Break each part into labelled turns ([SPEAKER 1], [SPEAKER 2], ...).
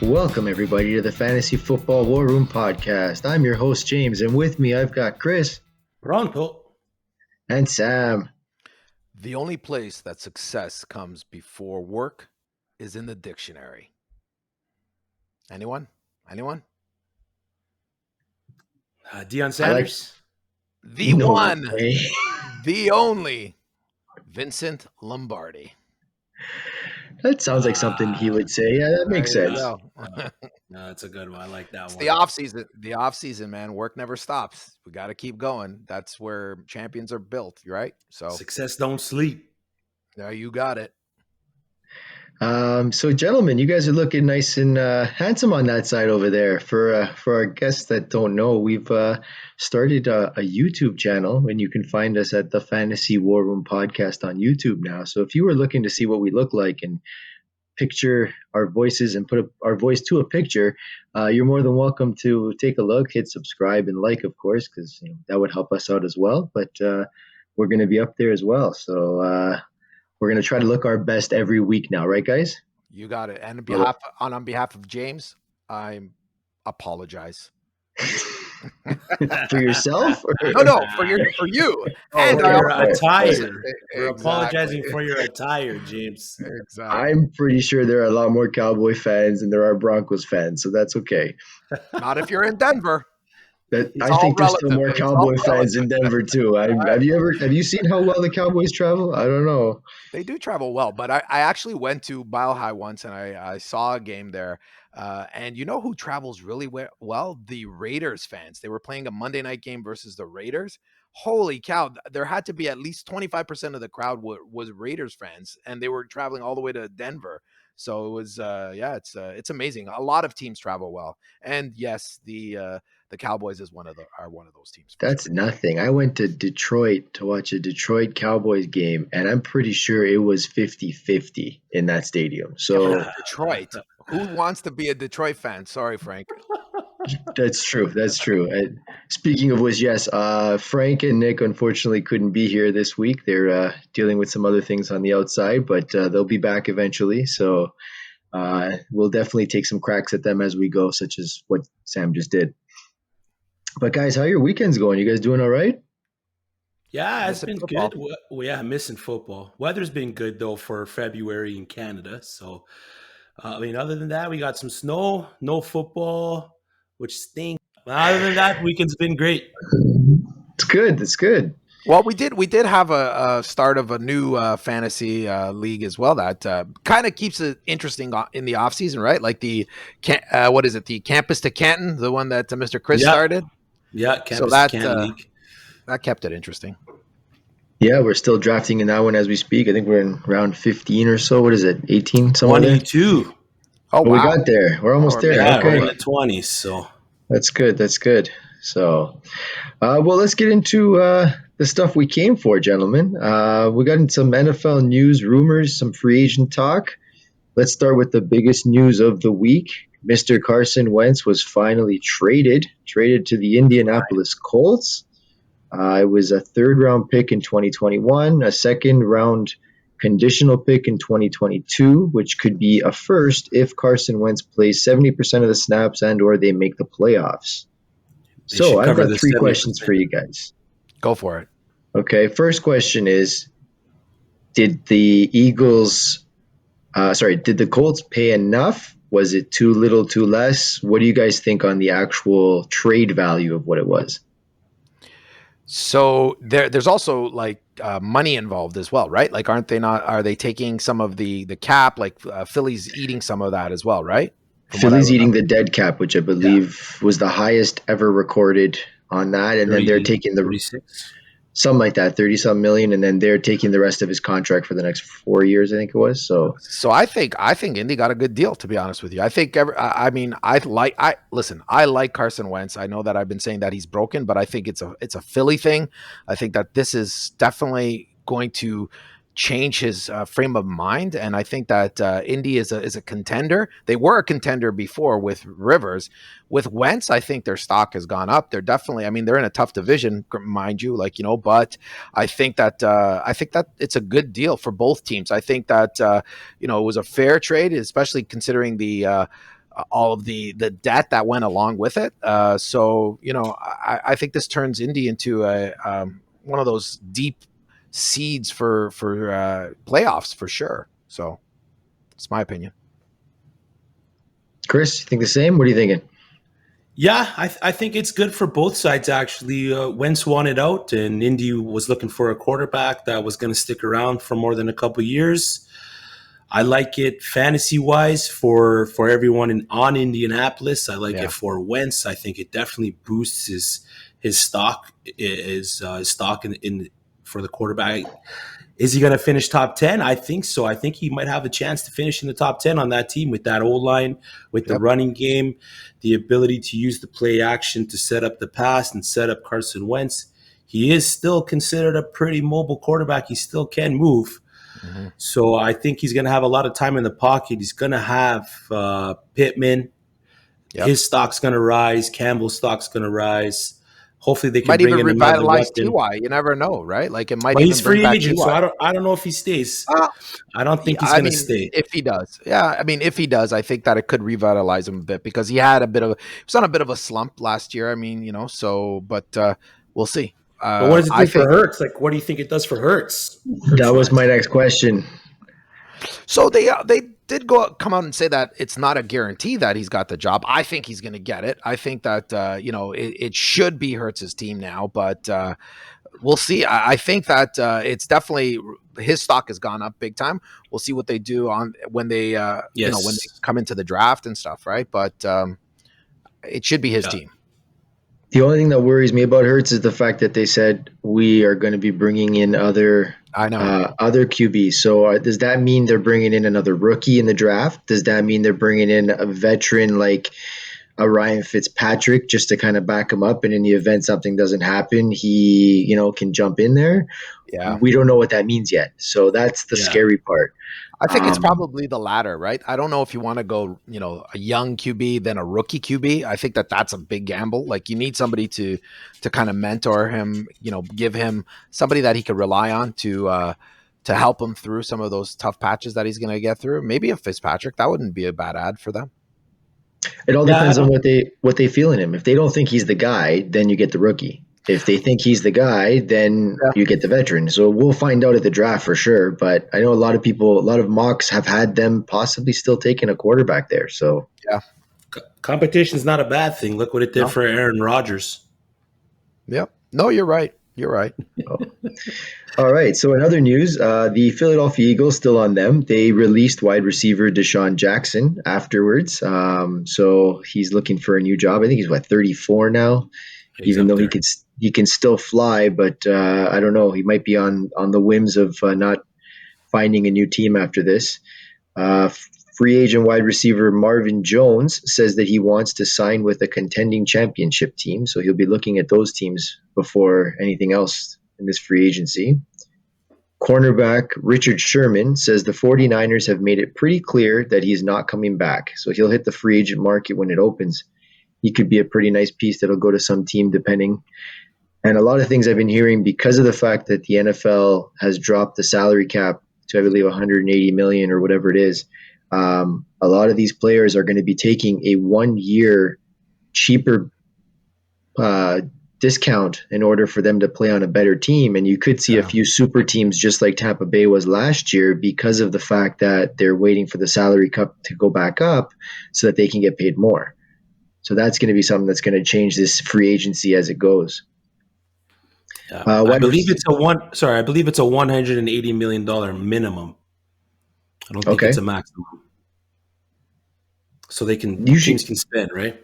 [SPEAKER 1] Welcome, everybody, to the Fantasy Football War Room Podcast. I'm your host, James, and with me, I've got Chris.
[SPEAKER 2] Pronto.
[SPEAKER 1] And Sam.
[SPEAKER 3] The only place that success comes before work is in the dictionary. Anyone?
[SPEAKER 2] Deion Sanders.
[SPEAKER 3] The one, the only, Vincent Lombardi.
[SPEAKER 1] That sounds like something he would say. Yeah, that makes sense.
[SPEAKER 2] No, that's a good one. I like that
[SPEAKER 3] It's
[SPEAKER 2] one.
[SPEAKER 3] the off season, man. Work never stops. We got to keep going. That's where champions are built, right? So
[SPEAKER 2] success don't sleep.
[SPEAKER 3] there you got it.
[SPEAKER 1] So, gentlemen, you guys are looking nice and handsome on that side over there. For our guests that don't know, we've started a YouTube channel, and you can find us at the Fantasy War Room Podcast on YouTube now. So, if you were looking to see what we look like and picture our voices and put our voice to a picture, you're more than welcome to take a look, hit subscribe, and like, of course, because that would help us out as well. But we're going to be up there as well. So, we're going to try to look our best every week now, right, guys?
[SPEAKER 3] You got it. And on behalf of James, I apologize.
[SPEAKER 1] For yourself?
[SPEAKER 3] No, for you. And
[SPEAKER 2] your attire. We're
[SPEAKER 3] Exactly.
[SPEAKER 2] apologizing for your attire, James.
[SPEAKER 3] Exactly.
[SPEAKER 1] I'm pretty sure there are a lot more Cowboy fans than there are Broncos fans, so that's okay.
[SPEAKER 3] Not if you're in Denver.
[SPEAKER 1] I
[SPEAKER 3] all
[SPEAKER 1] think there's still
[SPEAKER 3] relative.
[SPEAKER 1] more
[SPEAKER 3] It's
[SPEAKER 1] Cowboy
[SPEAKER 3] all
[SPEAKER 1] fans in Denver too. Have you seen how well the Cowboys travel? I don't know.
[SPEAKER 3] They do travel well, but I actually went to Mile High once and I saw a game there. And you know who travels really well? The Raiders fans. They were playing a Monday night game versus the Raiders. Holy cow. There had to be at least 25% of the crowd was Raiders fans, and they were traveling all the way to Denver. So it was, it's amazing. A lot of teams travel well. And yes, the Cowboys are one of those teams.
[SPEAKER 1] That's nothing. I went to Detroit to watch a Detroit Cowboys game, and I'm pretty sure it was 50-50 in that stadium. So
[SPEAKER 3] Detroit. Who wants to be a Detroit fan? Sorry, Frank.
[SPEAKER 1] That's true. And speaking of which, yes, Frank and Nick unfortunately couldn't be here this week. They're dealing with some other things on the outside, but they'll be back eventually. So we'll definitely take some cracks at them as we go, such as what Sam just did. But guys, how are your weekends going? You guys doing all right?
[SPEAKER 2] Yeah, it's been
[SPEAKER 3] football.
[SPEAKER 2] good. Well, missing football. Weather's been good, though, for February in Canada. So, other than that, we got some snow, no football, which stinks. Other than that, weekend's been great.
[SPEAKER 1] It's good. It's good.
[SPEAKER 3] Well, we did have a start of a new fantasy league as well that kind of keeps it interesting in the off season, right? Like the Campus to Canton, the one that Mr. Chris started.
[SPEAKER 2] Yeah, Campus to Canton League.
[SPEAKER 3] That kept it interesting.
[SPEAKER 1] Yeah, we're still drafting in that one as we speak. I think we're in round 15 or so. What is it? 18? Somewhere there?
[SPEAKER 2] 22.
[SPEAKER 3] Oh, wow.
[SPEAKER 1] We got there. We're almost there.
[SPEAKER 2] Yeah,
[SPEAKER 1] Okay.
[SPEAKER 2] we're in the 20s. So
[SPEAKER 1] That's good. So, well, let's get into the stuff we came for, gentlemen. We got into some NFL news, rumors, some free agent talk. Let's start with the biggest news of the week. Mr. Carson Wentz was finally traded to the Indianapolis Colts. It was a third-round pick in 2021, a second-round conditional pick in 2022, which could be a first if Carson Wentz plays 70% of the snaps and or they make the playoffs. So I've got 3 questions for you guys.
[SPEAKER 3] Go for it.
[SPEAKER 1] Okay, first question is, did the Colts pay enough? Was it too little, too less? What do you guys think on the actual trade value of what it was?
[SPEAKER 3] So there's also like money involved as well, right? Like, are they taking some of the cap? Like Philly's eating some of that as well, right?
[SPEAKER 1] Philly's eating the dead cap, which I believe was the highest ever recorded on that. And then they're taking
[SPEAKER 2] 36.
[SPEAKER 1] Something like that, 30-some million, and then they're taking the rest of his contract for the next 4 years, I think it was. So
[SPEAKER 3] I think Indy got a good deal, to be honest with you. I think I like Carson Wentz. I know that I've been saying that he's broken, but I think it's a Philly thing. I think that this is definitely going to change his frame of mind, and I think that Indy is a contender. They were a contender before with Rivers. With Wentz, I think their stock has gone up. They're definitely, they're in a tough division, mind you, but I think that it's a good deal for both teams. I think that it was a fair trade, especially considering the all of the debt that went along with it. So I think this turns Indy into a one of those deep seeds for playoffs for sure. So it's my opinion.
[SPEAKER 1] Chris, you think the same? What are you thinking?
[SPEAKER 2] Yeah, I think it's good for both sides, actually. Wentz wanted out, and Indy was looking for a quarterback that was going to stick around for more than a couple years. I like it fantasy-wise for everyone on Indianapolis. I like it for Wentz. I think it definitely boosts his stock in for the quarterback. Is he going to finish top 10? I think so. I think he might have a chance to finish in the top 10 on that team with that O-line, with the running game, the ability to use the play action to set up the pass and set up Carson Wentz. He is still considered a pretty mobile quarterback. He still can move. Mm-hmm. So I think he's going to have a lot of time in the pocket. He's going to have Pittman. Yep. His stock's going to rise. Campbell's stock's going to rise. Hopefully they can
[SPEAKER 3] might
[SPEAKER 2] bring
[SPEAKER 3] even
[SPEAKER 2] in
[SPEAKER 3] revitalize T.Y. You never know, right? Like it might.
[SPEAKER 2] But
[SPEAKER 3] even
[SPEAKER 2] he's free agent,
[SPEAKER 3] T.Y.
[SPEAKER 2] so I don't know if he stays. I don't think he's going to stay.
[SPEAKER 3] If he does, if he does, I think that it could revitalize him a bit because he was on a bit of a slump last year. I mean, but we'll see.
[SPEAKER 2] But what does it do for Hurts? Like, what do you think it does for Hurts?
[SPEAKER 1] That was my next question.
[SPEAKER 3] So they did come out and say that it's not a guarantee that he's got the job. I think he's going to get it. I think that it should be Hurts' team now, but we'll see. I think that it's definitely his stock has gone up big time. We'll see what they do when they when they come into the draft and stuff, right? But it should be his team.
[SPEAKER 1] The only thing that worries me about Hurts is the fact that they said we are going to be bringing in other QBs. So does that mean they're bringing in another rookie in the draft? Does that mean they're bringing in a veteran like a Ryan Fitzpatrick just to kind of back him up? And in the event something doesn't happen, he can jump in there.
[SPEAKER 3] Yeah,
[SPEAKER 1] we don't know what that means yet. So that's the scary part.
[SPEAKER 3] I think it's probably the latter, right? I don't know if you want to go, a young QB than a rookie QB. I think that's a big gamble. Like you need somebody to kind of mentor him, give him somebody that he could rely on to help him through some of those tough patches that he's going to get through. Maybe a Fitzpatrick, that wouldn't be a bad ad for them.
[SPEAKER 1] It all depends on what they feel in him. If they don't think he's the guy, then you get the rookie. If they think he's the guy, then you get the veteran. So we'll find out at the draft for sure. But I know a lot of mocks have had them possibly still taking a quarterback there. So
[SPEAKER 2] competition is not a bad thing. Look what it did for Aaron Rodgers.
[SPEAKER 3] Yep. No, you're right. You're right.
[SPEAKER 1] All right. So in other news, the Philadelphia Eagles, still on them. They released wide receiver Deshaun Jackson afterwards. So he's looking for a new job. I think he's 34 now. Even though he can still fly, but I don't know. He might be on the whims of not finding a new team after this. Free agent wide receiver Marvin Jones says that he wants to sign with a contending championship team, so he'll be looking at those teams before anything else in this free agency. Cornerback Richard Sherman says the 49ers have made it pretty clear that he's not coming back, so he'll hit the free agent market when it opens. He could be a pretty nice piece that'll go to some team depending. And a lot of things I've been hearing because of the fact that the NFL has dropped the salary cap to, I believe, 180 million or whatever it is. A lot of these players are going to be taking a 1-year cheaper discount in order for them to play on a better team. And you could see a few super teams just like Tampa Bay was last year because of the fact that they're waiting for the salary cap to go back up so that they can get paid more. So that's going to be something that's going to change this free agency as it goes.
[SPEAKER 2] I believe it's a $180 million minimum. I don't think it's a maximum. So teams can spend, right?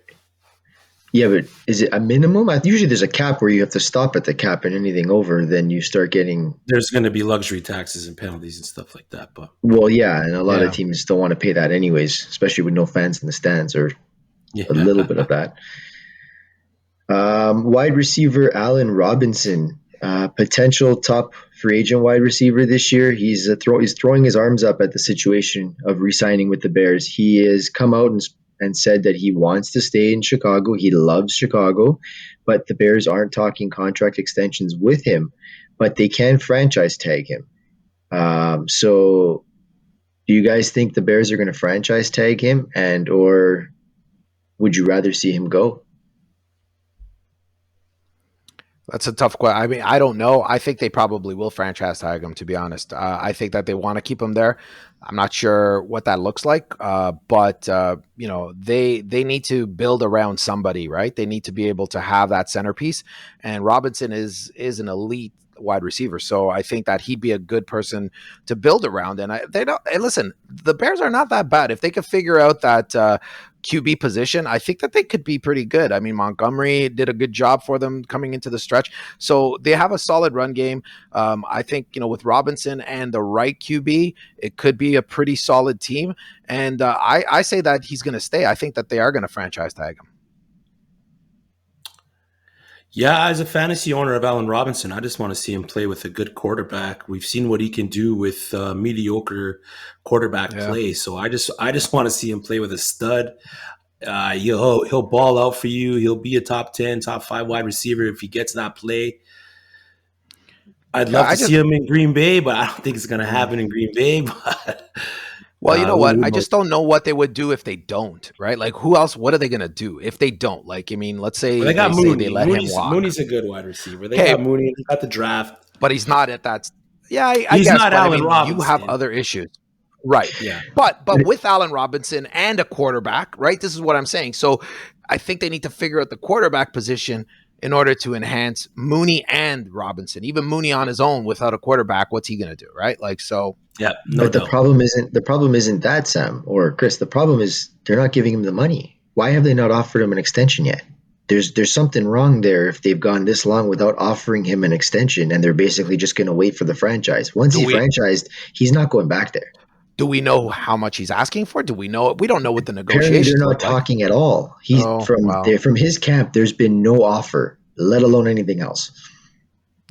[SPEAKER 1] Yeah, but is it a minimum? Usually there's a cap where you have to stop at the cap, and anything over, then you start getting.
[SPEAKER 2] There's going to be luxury taxes and penalties and stuff like that. But
[SPEAKER 1] and a lot of teams don't want to pay that anyways, especially with no fans in the stands or a little bit of that. Wide receiver Allen Robinson, potential top free agent wide receiver this year. He's throwing his arms up at the situation of re-signing with the Bears. He has come out and said that he wants to stay in Chicago. He loves Chicago, but the Bears aren't talking contract extensions with him, but they can franchise tag him. So do you guys think the Bears are going to franchise tag him, or would you rather see him go?
[SPEAKER 3] That's a tough question. I mean, I don't know. I think they probably will franchise tag him, to be honest. I think that they want to keep him there. I'm not sure what that looks like, but they need to build around somebody, right? They need to be able to have that centerpiece, and Robinson is an elite wide receiver, so I think that he'd be a good person to build around. And they don't. And listen, the Bears are not that bad if they could figure out that QB position. I think that they could be pretty good. I mean, Montgomery did a good job for them coming into the stretch, so they have a solid run game. I think with Robinson and the right QB, it could be a pretty solid team. And I say that he's going to stay. I think that they are going to franchise tag him.
[SPEAKER 2] Yeah, as a fantasy owner of Allen Robinson, I just want to see him play with a good quarterback. We've seen what he can do with mediocre quarterback play, so I just want to see him play with a stud. He'll ball out for you. He'll be a top 10, top 5 wide receiver if he gets that play. I'd love to see him in Green Bay, but I don't think it's going to happen in Green Bay. But
[SPEAKER 3] well, you know what? I just don't know what they would do if they don't, right? Like, who else? What are they going to do if they don't? Like, I mean, let's say
[SPEAKER 2] they got Mooney.
[SPEAKER 3] They let him walk.
[SPEAKER 2] Mooney's a good wide receiver. They got Mooney. He got the draft.
[SPEAKER 3] But he's not at that. Yeah, I
[SPEAKER 2] he's
[SPEAKER 3] guess.
[SPEAKER 2] Not Allen Robinson.
[SPEAKER 3] You have other issues. Right. Yeah. But with Allen Robinson and a quarterback, right? This is what I'm saying. So I think they need to figure out the quarterback position in order to enhance Mooney and Robinson. Even Mooney on his own without a quarterback, what's he going to do, right? Like, so.
[SPEAKER 2] Yeah,
[SPEAKER 1] but the problem isn't that, Sam or Chris. The problem is they're not giving him the money. Why have they not offered him an extension yet? There's something wrong there if they've gone this long without offering him an extension, and they're basically just going to wait for the franchise. Once he's franchised, he's not going back there.
[SPEAKER 3] Do we know how much he's asking for? Do we know? We don't know what the negotiations.
[SPEAKER 1] Apparently, they're not talking at all. From his camp. There's been no offer, let alone anything else.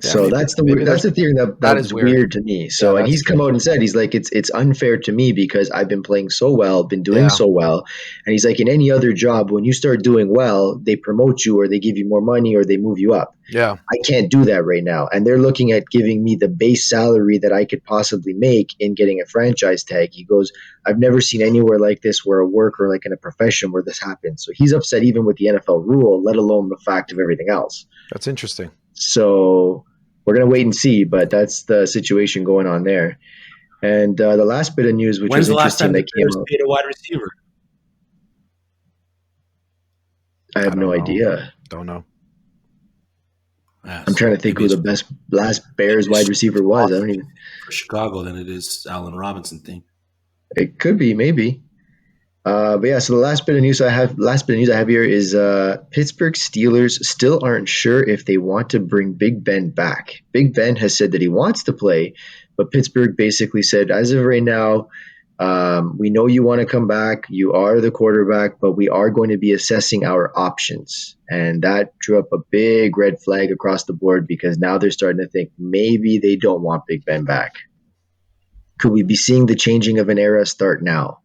[SPEAKER 1] Yeah, so that's the theory that's weird to me. So and he's come out and said he's like it's unfair to me because I've been playing so well, been doing so well, and he's like in any other job when you start doing well, they promote you or they give you more money or they move you up.
[SPEAKER 3] Yeah,
[SPEAKER 1] I can't do that right now, and they're looking at giving me the base salary that I could possibly make in getting a franchise tag. He goes, I've never seen anywhere like this where a worker like in a profession where this happens. So he's upset even with the NFL rule, let alone the fact of everything else.
[SPEAKER 3] That's interesting.
[SPEAKER 1] So we're going to wait and see, but that's the situation going on there. And the last bit of news, which was interesting, that came out.
[SPEAKER 2] Paid a wide receiver?
[SPEAKER 1] I have no idea.
[SPEAKER 3] Don't know.
[SPEAKER 1] I'm trying to think who the last Bears wide receiver was. I don't even.
[SPEAKER 2] For Chicago, than it is Allen Robinson thing.
[SPEAKER 1] It could be, maybe. But yeah, so the last bit of news I have here is Pittsburgh Steelers still aren't sure if they want to bring Big Ben back. Big Ben has said that he wants to play, but Pittsburgh basically said, as of right now, we know you want to come back. You are the quarterback, but we are going to be assessing our options. And that drew up a big red flag across the board because now they're starting to think maybe they don't want Big Ben back. Could we be seeing the changing of an era start now?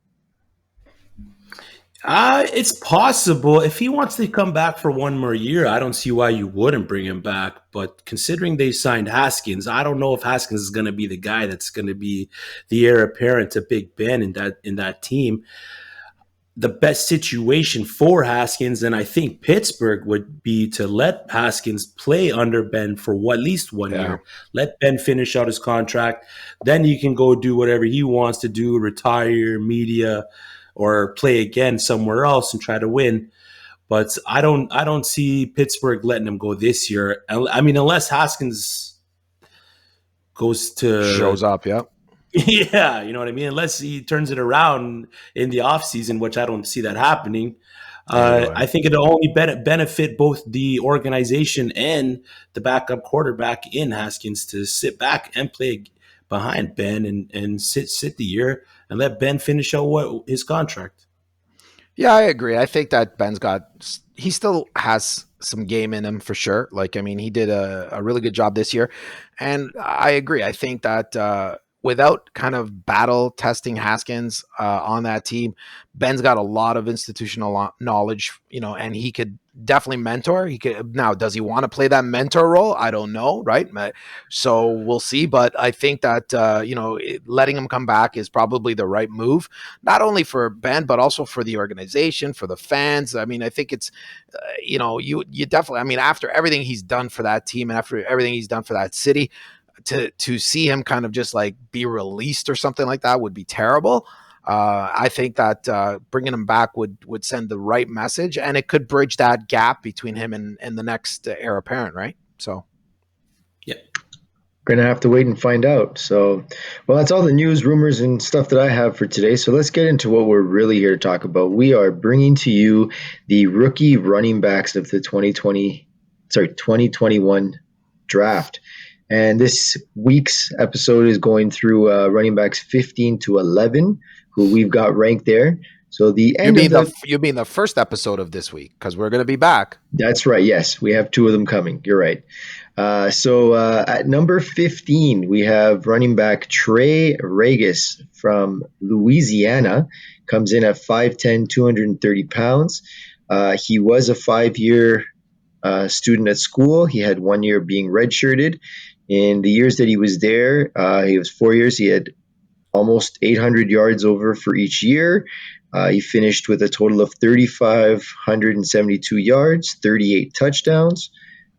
[SPEAKER 2] It's possible. If he wants to come back for one more year, I don't see why you wouldn't bring him back. But considering they signed Haskins, I don't know if Haskins is going to be the guy that's going to be the heir apparent to Big Ben in that team. The best situation for Haskins, and I think Pittsburgh would be to let Haskins play under Ben for at least 1 year. Let Ben finish out his contract. Then he can go do whatever he wants to do, retire, media, or play again somewhere else and try to win. But I don't see Pittsburgh letting him go this year. I mean, unless Haskins
[SPEAKER 3] shows up, yeah.
[SPEAKER 2] Yeah, you know what I mean? Unless he turns it around in the offseason, which I don't see that happening. I think it'll only benefit both the organization and the backup quarterback in Haskins to sit back and play behind Ben and sit the year and let Ben finish out his contract.
[SPEAKER 3] Yeah, I agree. I think that he still has some game in him for sure. Like, I mean, he did a really good job this year. And I agree. I think that without kind of battle testing Haskins on that team, Ben's got a lot of institutional knowledge, and he could definitely mentor. He could. Now, does he want to play that mentor role? I don't know, right? So we'll see. But I think that letting him come back is probably the right move, not only for Ben but also for the organization, for the fans. I mean, I think it's you definitely. I mean, after everything he's done for that team and after everything he's done for that city, to see him kind of just like be released or something like that would be terrible. I think that bringing him back would send the right message, and it could bridge that gap between him and the next heir apparent, right? So,
[SPEAKER 2] yeah,
[SPEAKER 1] we're gonna have to wait and find out. So, well, that's all the news, rumors, and stuff that I have for today. So let's get into what we're really here to talk about. We are bringing to you the rookie running backs of the 2021 draft. And this week's episode is going through running backs 15 to 11, who we've got ranked there. So the end
[SPEAKER 3] you mean the first episode of this week, because we're going to be back.
[SPEAKER 1] That's right. Yes, we have 2 of them coming. You're right. So at number 15, we have running back Trey Regis from Louisiana. Comes in at 5'10", 230 pounds. He was a 5-year student at school. He had 1 year being redshirted. In the years that he was there, he was 4 years. He had almost 800 yards over for each year. He finished with a total of 3,572 yards, 38 touchdowns,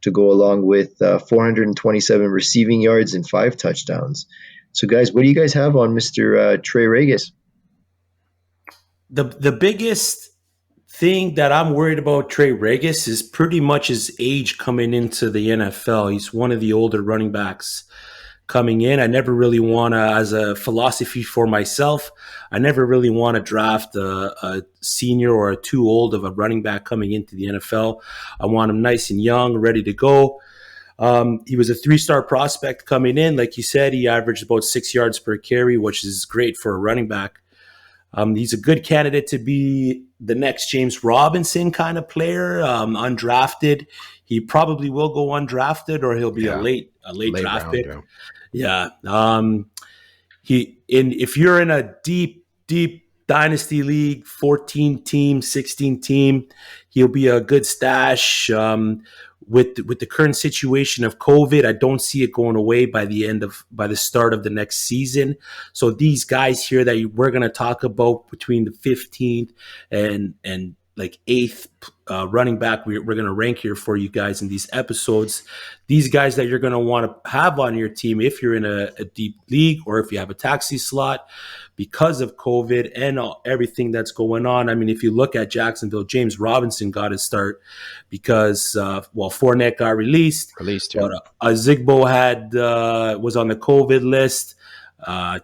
[SPEAKER 1] to go along with 427 receiving yards and 5 touchdowns. So, guys, what do you guys have on Mr. Trey Regas?
[SPEAKER 2] The biggest thing that I'm worried about Trey Regis is pretty much his age coming into the NFL. He's one of the older running backs coming in. I never really want to, as a philosophy for myself, I never really want to draft a senior or a too old of a running back coming into the NFL. I want him nice and young, ready to go. He was a 3-star prospect coming in. Like you said, he averaged about 6 yards per carry, which is great for a running back. He's a good candidate to be the next James Robinson kind of player, undrafted. He probably will go undrafted, or he'll be a late draft pick. Yeah. If you're in a deep dynasty league, 14 team, 16 team, he'll be a good stash. With the current situation of COVID, I don't see it going away by the start of the next season. So these guys here that we're going to talk about between the 15th and like 8th running back, we're going to rank here for you guys in these episodes. These guys that you're going to want to have on your team if you're in a deep league or if you have a taxi slot, because of COVID and everything that's going on. I mean, if you look at Jacksonville, James Robinson got his start because, Fournette got released.
[SPEAKER 3] Yeah.
[SPEAKER 2] But Zigbo was on the COVID list.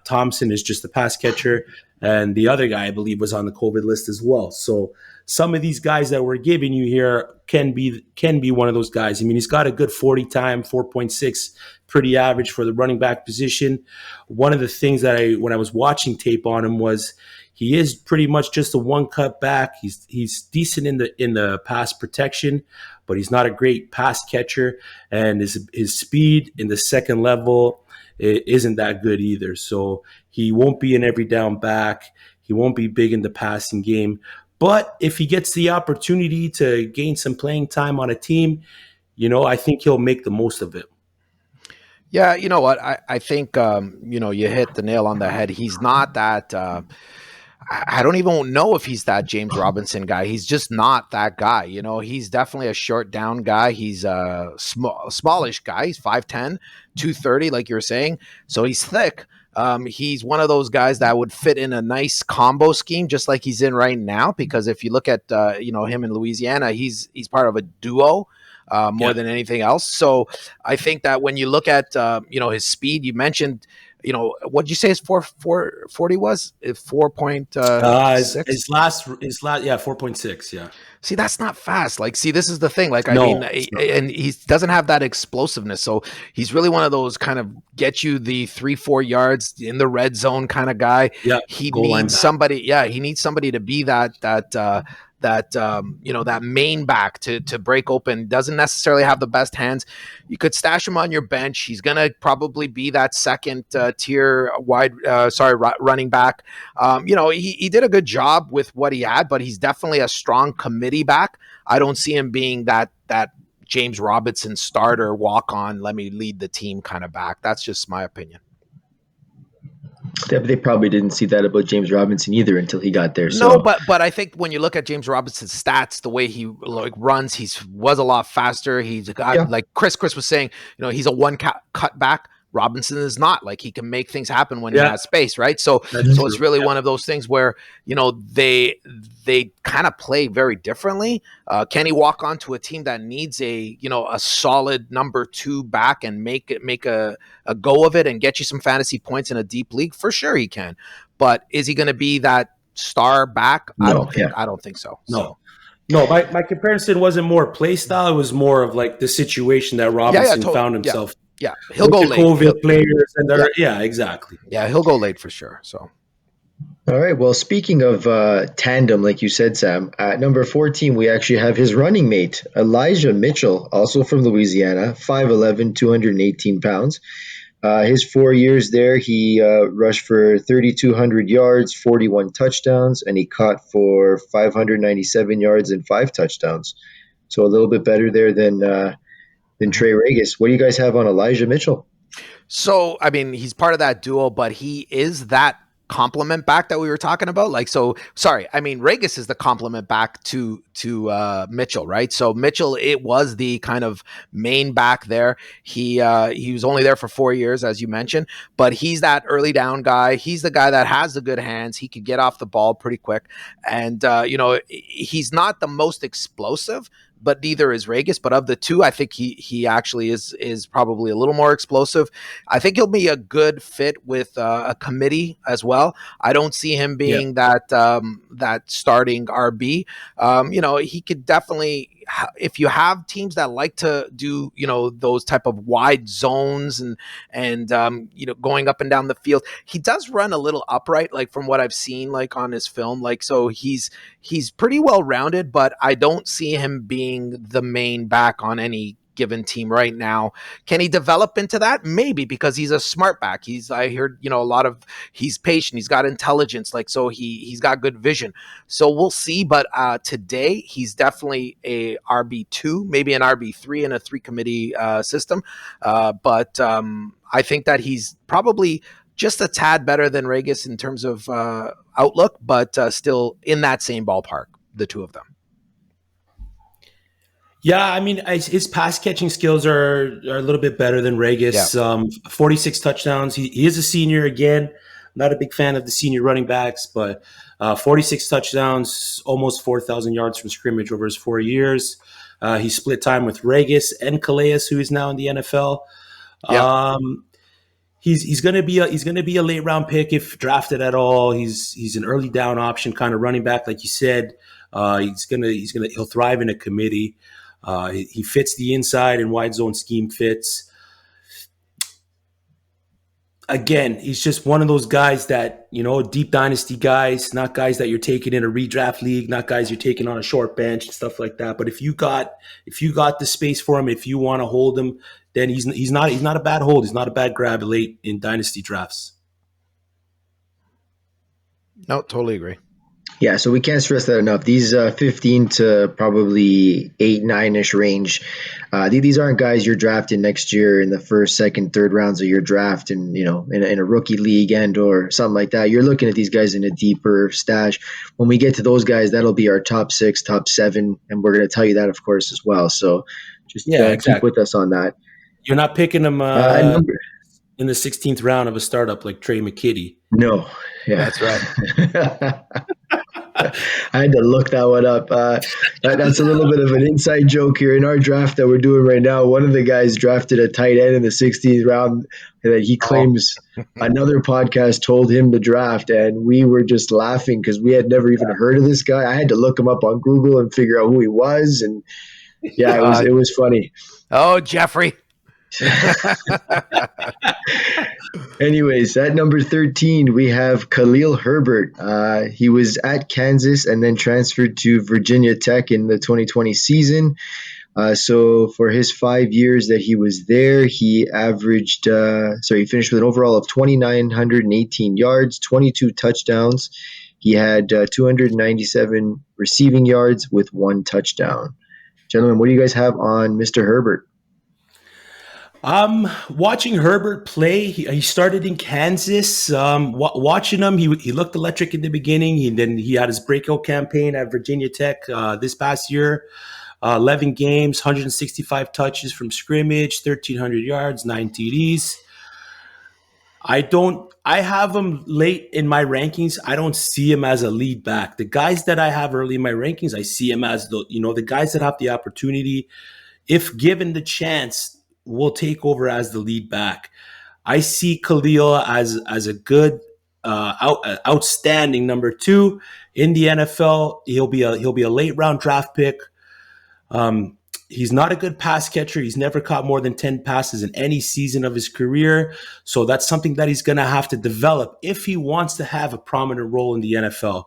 [SPEAKER 2] Thompson is just a pass catcher. And the other guy, I believe, was on the COVID list as well. So some of these guys that we're giving you here can be one of those guys. I mean, he's got a good 40 time, 4.6, pretty average for the running back position. One of the things that when I was watching tape on him was he is pretty much just a one-cut back. He's decent in the pass protection, but he's not a great pass catcher. And his speed in the second level isn't that good either. So he won't be an every down back. He won't be big in the passing game. But if he gets the opportunity to gain some playing time on a team, I think he'll make the most of it.
[SPEAKER 3] Yeah, you know what? I think, you hit the nail on the head. He's not that I don't even know if he's that James Robinson guy. He's just not that guy. He's definitely a short down guy. He's a smallish guy. He's 5'10", 230, like you're saying. So he's thick. He's one of those guys that would fit in a nice combo scheme, just like he's in right now. Because if you look at him in Louisiana, he's part of a duo more than anything else. So I think that when you look at his speed, you mentioned. What did you say his 440 was? 4.6?
[SPEAKER 2] His last 4.6, yeah.
[SPEAKER 3] See, that's not fast. This is the thing. And he doesn't have that explosiveness. So he's really one of those kind of get you the 3-4 yards in the red zone kind of guy.
[SPEAKER 2] Yeah.
[SPEAKER 3] He needs somebody. Yeah, he needs somebody to be that that main back to break open. Doesn't necessarily have the best hands. You could stash him on your bench. He's gonna probably be that second tier running back. He did a good job with what he had, but he's definitely a strong committee back. I don't see him being that James Robinson starter, walk on, let me lead the team kind of back. That's just my opinion.
[SPEAKER 1] They probably didn't see that about James Robinson either until he got there.
[SPEAKER 3] No, but I think when you look at James Robinson's stats, the way he runs, was a lot faster. He's got, like Chris was saying, he's a one cut back. Robinson is not. Like, he can make things happen when he has space, right? So it's really one of those things where they kind of play very differently. Can he walk onto a team that needs a solid number 2 back and make a go of it and get you some fantasy points in a deep league? For sure he can, but is he going to be that star back?
[SPEAKER 1] No,
[SPEAKER 3] I don't think so.
[SPEAKER 2] No, my comparison wasn't more play style. It was more of like the situation that Robinson found himself.
[SPEAKER 3] Yeah, he'll go late.
[SPEAKER 2] COVID players and exactly.
[SPEAKER 3] Yeah, he'll go late for sure. So,
[SPEAKER 1] all right. Well, speaking of tandem, like you said, Sam, at number 14, we actually have his running mate, Elijah Mitchell, also from Louisiana, 5'11", 218 pounds. His 4 years there, he rushed for 3,200 yards, 41 touchdowns, and he caught for 597 yards and 5 touchdowns. So a little bit better there than Trey Regis. What do you guys have on Elijah Mitchell?
[SPEAKER 3] So, I mean, he's part of that duo, but he is that complement back that we were talking about. Regis is the complement back to Mitchell, right? So Mitchell, it was the kind of main back there. He was only there for 4 years, as you mentioned, but he's that early down guy. He's the guy that has the good hands. He could get off the ball pretty quick. And, he's not the most explosive, but neither is Regis. But of the two, I think he actually is probably a little more explosive. I think he'll be a good fit with a committee as well. I don't see him being that starting RB. He could definitely, if you have teams that like to do, those type of wide zones and going up and down the field, he does run a little upright, like from what I've seen, like on his film, like, so he's pretty well rounded, but I don't see him being the main back on any given team right now. Can he develop into that? Maybe, because he's a smart back. I heard, he's patient, he's got intelligence, like, so he's got good vision. So we'll see. But today he's definitely a RB2, maybe an RB3 in a 3 committee system. But I think that he's probably just a tad better than Regis in terms of outlook, but still in that same ballpark, the two of them.
[SPEAKER 2] Yeah, I mean, his pass catching skills are a little bit better than Regis. 46 touchdowns. He is a senior again. Not a big fan of the senior running backs, but 46 touchdowns, almost 4,000 yards from scrimmage over his 4 years. He split time with Regis and Calais, who is now in the NFL. Yeah. He's gonna be a late round pick if drafted at all. He's an early down option kind of running back, like you said. He'll thrive in a committee. He fits the inside and wide zone scheme fits. Again, he's just one of those guys that, deep dynasty guys, not guys that you're taking in a redraft league, not guys you're taking on a short bench and stuff like that. But if you got the space for him, if you want to hold him, then he's not a bad hold. He's not a bad grab late in dynasty drafts.
[SPEAKER 3] No, totally agree.
[SPEAKER 1] Yeah, so we can't stress that enough. These 15 to probably 8, 9-ish range, these aren't guys you're drafting next year in the first, second, third rounds of your draft and, in a rookie league and or something like that. You're looking at these guys in a deeper stash. When we get to those guys, that'll be our top 6, top 7, and we're going to tell you that, of course, as well. So just keep with us on that.
[SPEAKER 2] You're not picking them in the 16th round of a startup like Trey McKitty.
[SPEAKER 1] No. Yeah, that's right. I had to look that one up. That's a little bit of an inside joke here. In our draft that we're doing right now, one of the guys drafted a tight end in the 16th round that he claims another podcast told him to draft, and we were just laughing because we had never even heard of this guy. I had to look him up on Google and figure out who he was, and it was funny.
[SPEAKER 3] Oh, Jeffrey.
[SPEAKER 1] Anyways, at number 13, we have Khalil Herbert. He was at Kansas and then transferred to Virginia Tech in the 2020 season. So for his 5 years that he was there, he he finished with an overall of 2,918 yards, 22 touchdowns. He had 297 receiving yards with one touchdown. Gentlemen, what do you guys have on Mr. Herbert?
[SPEAKER 2] Watching Herbert play, he started in Kansas. Watching him, he looked electric in the beginning. Then he had his breakout campaign at Virginia Tech this past year. 11 games, 165 touches from scrimmage, 1,300 yards, 9 TDs. I have him late in my rankings. I don't see him as a lead back. The guys that I have early in my rankings, I see him as the guys that have the opportunity, if given the chance, will take over as the lead back. I see Khalil as a good, outstanding number 2 in the NFL. He'll be a late round draft pick. He's not a good pass catcher. He's never caught more than 10 passes in any season of his career. So that's something that he's going to have to develop if he wants to have a prominent role in the NFL.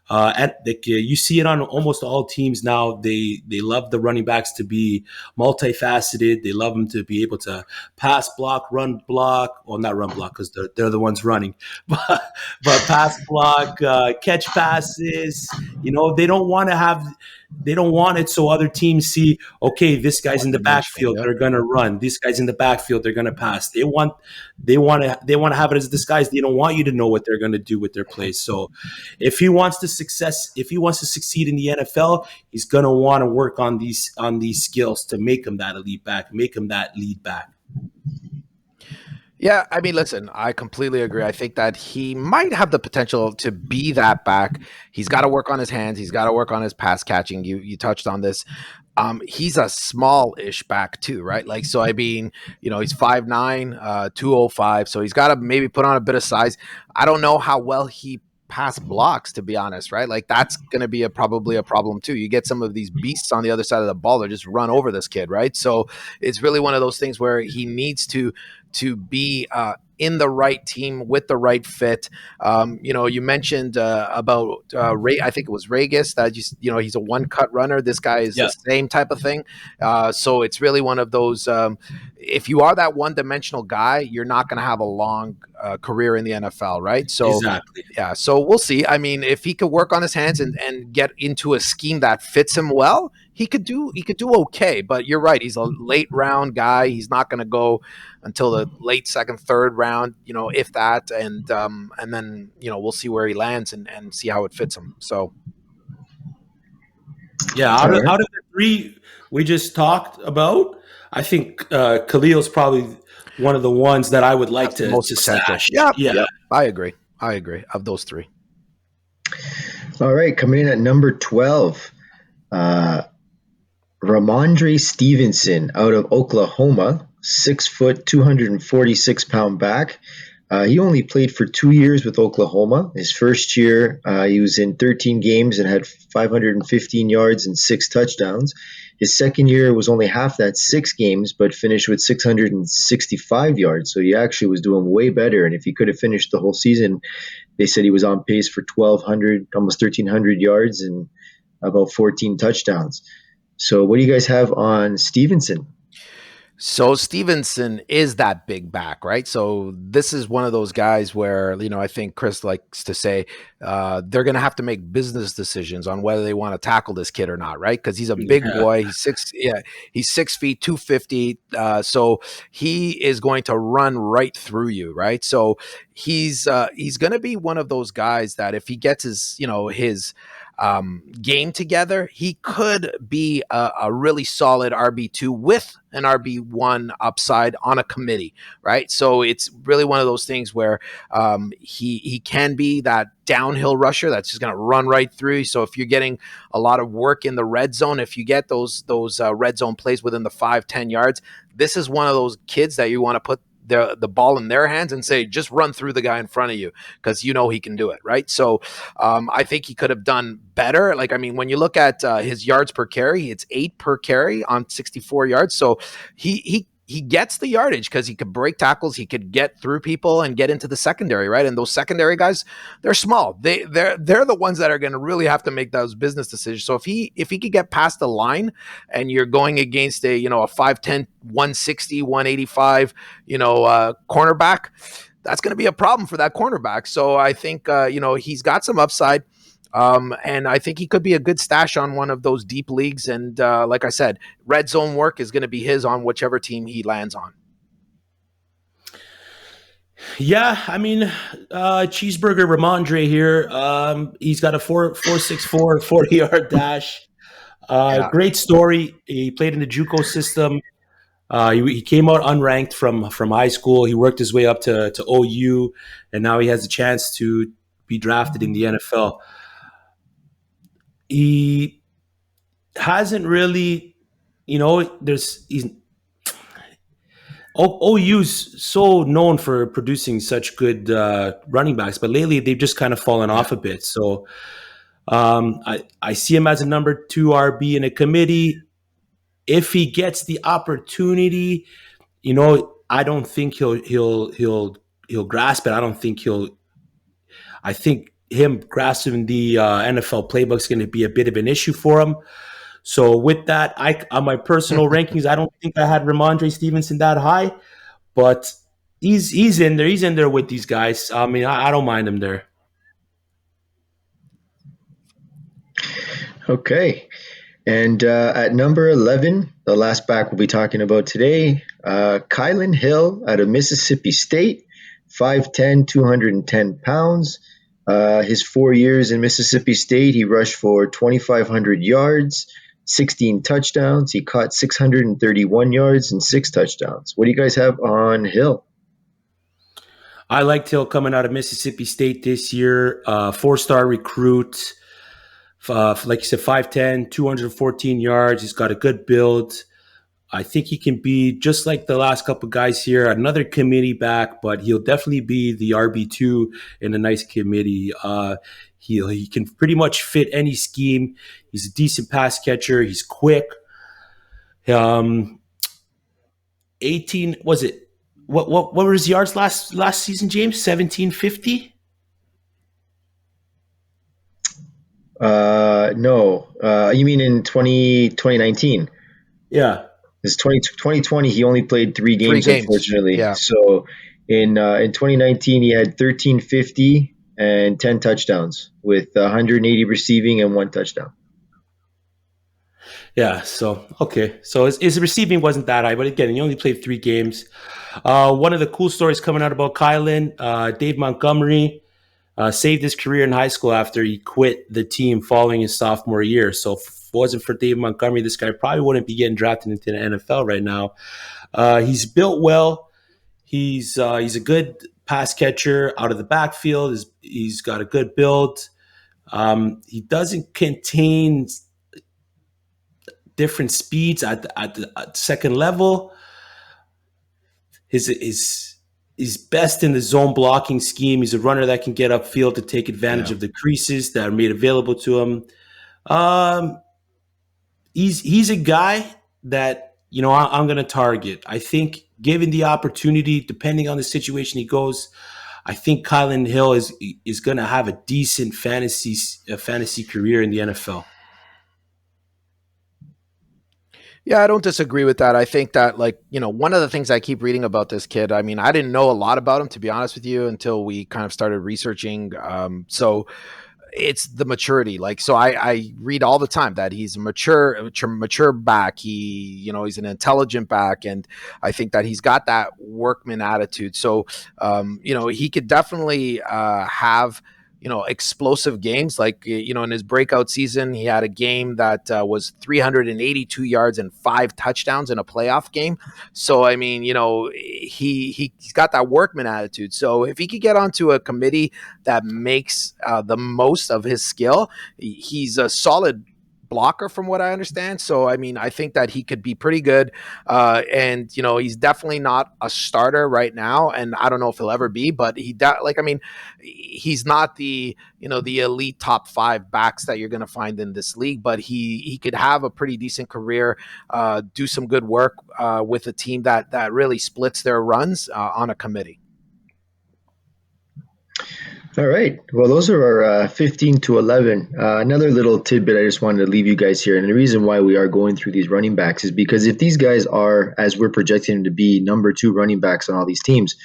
[SPEAKER 2] You see it on almost all teams now. They love the running backs to be multifaceted. They love them to be able to pass block, run block. Well, not run block because they're the ones running, but pass block, catch passes. They don't want it so other teams see, okay, this guy's in the backfield, they're gonna run. This guy's in the backfield, they're gonna pass. They want to have it as disguise. They don't want you to know what they're gonna do with their plays. So if he wants to succeed in the NFL, he's gonna want to work on these skills to make him that elite back, make him that lead back.
[SPEAKER 3] Yeah, I mean, listen, I completely agree. I think that he might have the potential to be that back. He's got to work on his hands. He's got to work on his pass catching. You touched on this. He's a small-ish back too, right? Like, so I mean, he's 5'9", 205. So he's got to maybe put on a bit of size. I don't know how well he pass blocks, to be honest, right? Like, that's going to be probably a problem too. You get some of these beasts on the other side of the ball that just run over this kid, right? So it's really one of those things where he needs to be in the right team with the right fit. You mentioned about I think it was Regis, that he's a one-cut runner. This guy is the same type of thing. So it's really one of those. If you are that one-dimensional guy, you're not going to have a long career in the NFL, right? So
[SPEAKER 2] exactly.
[SPEAKER 3] Yeah. So we'll see. I mean, if he could work on his hands and get into a scheme that fits him well, he could do okay. But you're right. He's a late round guy. He's not going to go until the late second, third round, if that. And then, we'll see where he lands and see how it fits him. So.
[SPEAKER 2] Yeah. Out of the 3 we just talked about, I think Khalil's probably one of the ones that I would like to stash.
[SPEAKER 3] Yeah. I agree. Of those 3.
[SPEAKER 1] All right. Coming in at number 12, Romandre Stevenson out of Oklahoma, 6 foot, 246-pound back. He only played for 2 years with Oklahoma. His first year, he was in 13 games and had 515 yards and 6 touchdowns. His second year was only half that, 6 games, but finished with 665 yards. So he actually was doing way better. And if he could have finished the whole season, they said he was on pace for 1,200, almost 1,300 yards and about 14 touchdowns. So what do you guys have on Stevenson?
[SPEAKER 3] So Stevenson is that big back, right? So this is one of those guys where, I think Chris likes to say they're going to have to make business decisions on whether they want to tackle this kid or not, right? Because he's a big boy. He's 6 feet, 250. So he is going to run right through you, right? So he's going to be one of those guys that if he gets his game together, he could be a really solid RB2 with an RB1 upside on a committee, right? So it's really one of those things where he can be that downhill rusher that's just going to run right through. So if you're getting a lot of work in the red zone, if you get those red zone plays within the 5-10 yards, this is one of those kids that you want to put the ball in their hands and say, just run through the guy in front of you because he can do it, right? So I think he could have done better. Like, I mean, when you look at his yards per carry, it's 8 per carry on 64 yards. So he he gets the yardage because he could break tackles, he could get through people and get into the secondary, right? And those secondary guys, they're small. They're the ones that are going to really have to make those business decisions. So if he could get past the line, and you're going against a 5'10", 160, 185, cornerback, that's going to be a problem for that cornerback. So I think he's got some upside. And I think he could be a good stash on one of those deep leagues. And like I said, red zone work is going to be his on whichever team he lands on.
[SPEAKER 2] Yeah, I mean, Cheeseburger Ramandre here. He's got a 4.64 40-yard dash. Great story. He played in the JUCO system. He came out unranked from high school. He worked his way up to OU, and now he has a chance to be drafted in the NFL. He hasn't really, OU's so known for producing such good running backs, but lately they've just kind of fallen off a bit. So I see him as a number 2 RB in a committee. If he gets the opportunity, I don't think he'll grasp it. I think him grasping the NFL playbook is going to be a bit of an issue for him. So with that, on my personal rankings, I don't think I had Romandre Stevenson that high, but he's in there. He's in there with these guys. I mean, I don't mind him there.
[SPEAKER 1] Okay. And at number 11, the last back we'll be talking about today, Khalil Hill out of Mississippi State, 5'10", 210 pounds. His 4 years in Mississippi State, he rushed for 2,500 yards, 16 touchdowns. He caught 631 yards and 6 touchdowns. What do you guys have on Hill?
[SPEAKER 2] I liked Hill coming out of Mississippi State this year. 4-star recruit. Like you said, 5'10", 214 yards. He's got a good build. I think he can be just like the last couple guys here, another committee back, but he'll definitely be the RB2 in a nice committee. He can pretty much fit any scheme. He's a decent pass catcher. He's quick. 18 was it? What were his yards last season, James? 1750?
[SPEAKER 1] No. You mean in 2019?
[SPEAKER 2] Yeah.
[SPEAKER 1] It's 2020. He only played 3 games, unfortunately.
[SPEAKER 3] Yeah.
[SPEAKER 1] So in 2019, he had 1,350 and 10 touchdowns with 180 receiving and 1 touchdown.
[SPEAKER 2] Yeah. So okay. So his receiving wasn't that high, but again, he only played 3 games. One of the cool stories coming out about Khalil, Dave Montgomery saved his career in high school after he quit the team following his sophomore year. So if it wasn't for Dave Montgomery, this guy probably wouldn't be getting drafted into the NFL right now. He's built well. He's a good pass catcher out of the backfield. He's got a good build. He doesn't contain different speeds at the second level. He's best in the zone blocking scheme. He's a runner that can get upfield to take advantage of the creases that are made available to him. He's a guy that I'm going to target. I think given the opportunity, depending on the situation he goes, I think Khalil Hill is going to have a decent fantasy career in the NFL.
[SPEAKER 3] Yeah, I don't disagree with that. I think that, one of the things I keep reading about this kid, I mean, I didn't know a lot about him, to be honest with you, until we kind of started researching. So it's the maturity. So I read all the time that he's a mature back. He's an intelligent back. And I think that he's got that workman attitude. So, he could definitely have explosive games. In his breakout season, he had a game that was 382 yards and 5 touchdowns in a playoff game. So, I mean, he's got that workman attitude. So if he could get onto a committee that makes the most of his skill, he's a solid blocker from what I understand. So, I mean, I think that he could be pretty good. And, you know, he's definitely not a starter right now. And I don't know if he'll ever be, but he's not the, you know, the elite top 5 backs that you're going to find in this league, but he could have a pretty decent career, do some good work with a team that really splits their runs on a committee.
[SPEAKER 1] All right. Well, those are our 15 to 11. Another little tidbit I just wanted to leave you guys here. And the reason why we are going through these running backs is because if these guys are, as we're projecting them to be, number 2 running backs on all these teams,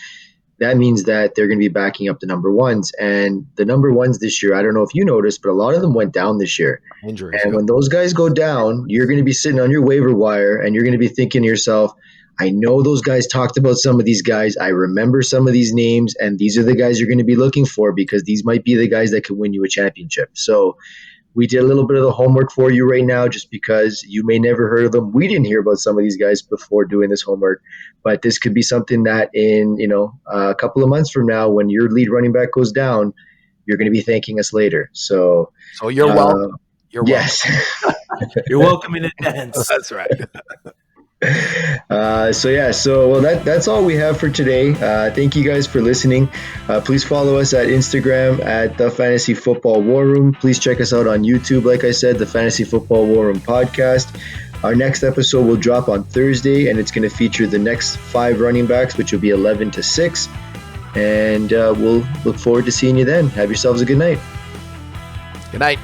[SPEAKER 1] that means that they're going to be backing up the number 1s. And the number 1s this year, I don't know if you noticed, but a lot of them went down this year.
[SPEAKER 3] Injuries.
[SPEAKER 1] And when those guys go down, you're going to be sitting on your waiver wire and you're going to be thinking to yourself, I know those guys talked about some of these guys. I remember some of these names, and these are the guys you're going to be looking for because these might be the guys that could win you a championship. So we did a little bit of the homework for you right now just because you may never heard of them. We didn't hear about some of these guys before doing this homework, but this could be something that in, you know, a couple of months from now when your lead running back goes down, you're going to be thanking us later. So
[SPEAKER 3] you're welcome. You're welcome.
[SPEAKER 1] Yes.
[SPEAKER 2] You're welcome in advance.
[SPEAKER 3] That's right.
[SPEAKER 1] So that's all we have for today. Thank you guys for listening. Please follow us at Instagram at the Fantasy Football War Room. Please check us out on YouTube. Like I said, the Fantasy Football War Room podcast. Our next episode will drop on Thursday, and it's going to feature the next 5 running backs, which will be 11 to 6. And we'll look forward to seeing you then. Have yourselves a good night.
[SPEAKER 3] Good night.